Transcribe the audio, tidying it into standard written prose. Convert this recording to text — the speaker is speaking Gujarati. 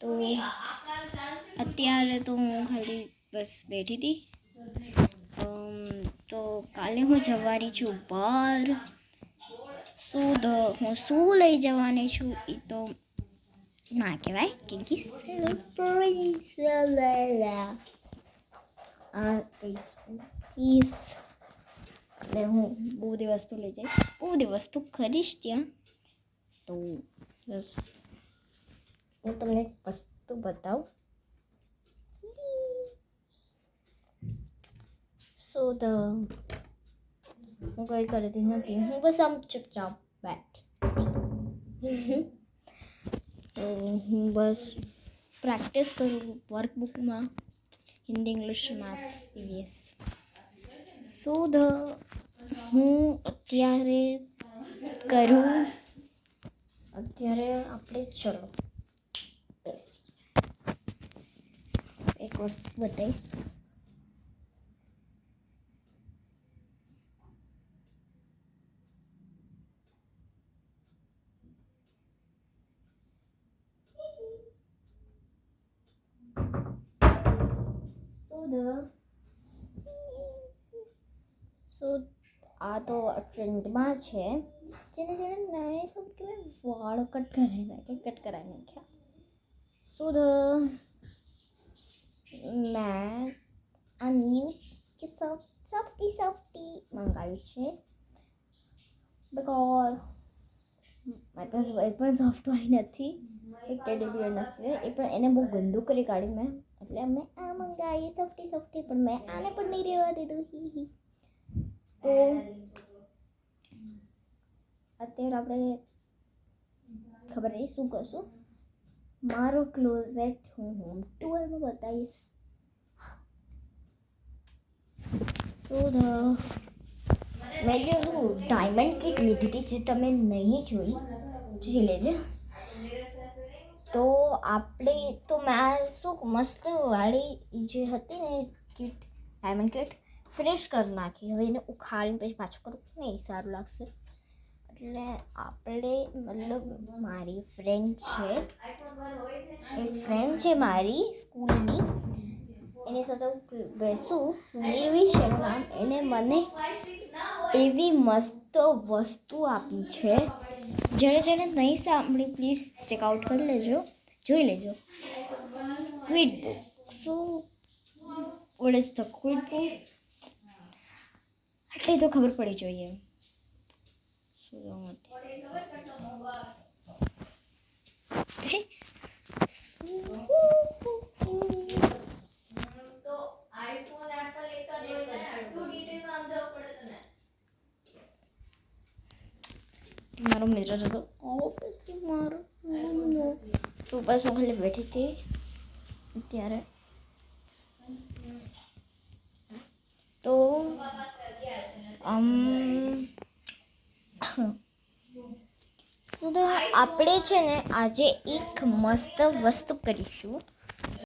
તો અત્યારે તો હું ખાલી બસ બેઠી હતી. તો કાલે હું જવાની છું બહાર. હું શું લઈ જવાની છું એ તો ના કહેવાય, કેમ કે સરપ્રાઈઝ એટલે હું બહુ બધી વસ્તુ લઈ જઈશ, બહુ બધી વસ્તુ કરીશ ત્યાં. તો બસ હું તમને એક વસ્તુ બતાવું. હું કંઈ કરતી નથી, હું બસ આમ ચૂપચાપ બેઠ. તો હું બસ પ્રેક્ટિસ કરું વર્કબુકમાં, હિન્દી, ઇંગ્લિશ, મેથ્સ, EVS. હું અત્યારે આપણે ચલો એક વસ્તુ બતાવીશ. આ તો ટ્રેન્ડમાં છે, જેને નए શબ્દ વાળ કટ કરાવી નાખ્યા. મેં આ ન્યૂ સોફ્ટી મંગાવ્યું છે, બિકોઝ મારી પાસે એક પણ સોફ્ટ વાળી નથી, એક ટેડી બિયર નથી, એ પણ એને બહુ ગંદુ કરી કાઢ્યું મેં, એટલે મેં આ મંગાવી સોફ્ટી. પણ મેં આને પણ નહીં રહેવા દીધું. તો અત્યારે આપણે ખબર નહીં શું કરશું. મારો ક્લોઝેટ હું હોમ ટૂરમાં બતાવીશ. મેં જે ડાયમંડ કિટ લીધી હતી, જે તમે નહીં જોઈ લેજો. તો આપણે તો મેં શું મસ્ત વાળી જે હતી ને કિટ, ડાયમંડ કિટ ફિનિશ કરી નાખી. હવે એને ઉખાડીને પછી પાછું કરું નહીં સારું લાગશે, એટલે આપણે મતલબ મારી ફ્રેન્ડ છે મારી સ્કૂલની, એની સાથે હું બેસું. નિર્વિશ એનું નામ. એને મને એવી મસ્ત વસ્તુ આપી છે. જેને નહીં સાંભળી પ્લીઝ ચેકઆઉટ કરી લેજો, જોઈ લેજો. ક્વિડ book. What is the ક્વિડ book? એટલે તો ખબર પડી જોઈએ. મારો મિત્ર હતો ઓબ્વિયસલી મારો. તો બસ હું ખાલી બેઠી હતી અત્યારે. તો આપણે છે ને આજે એક મસ્ત વસ્તુ કરીશું.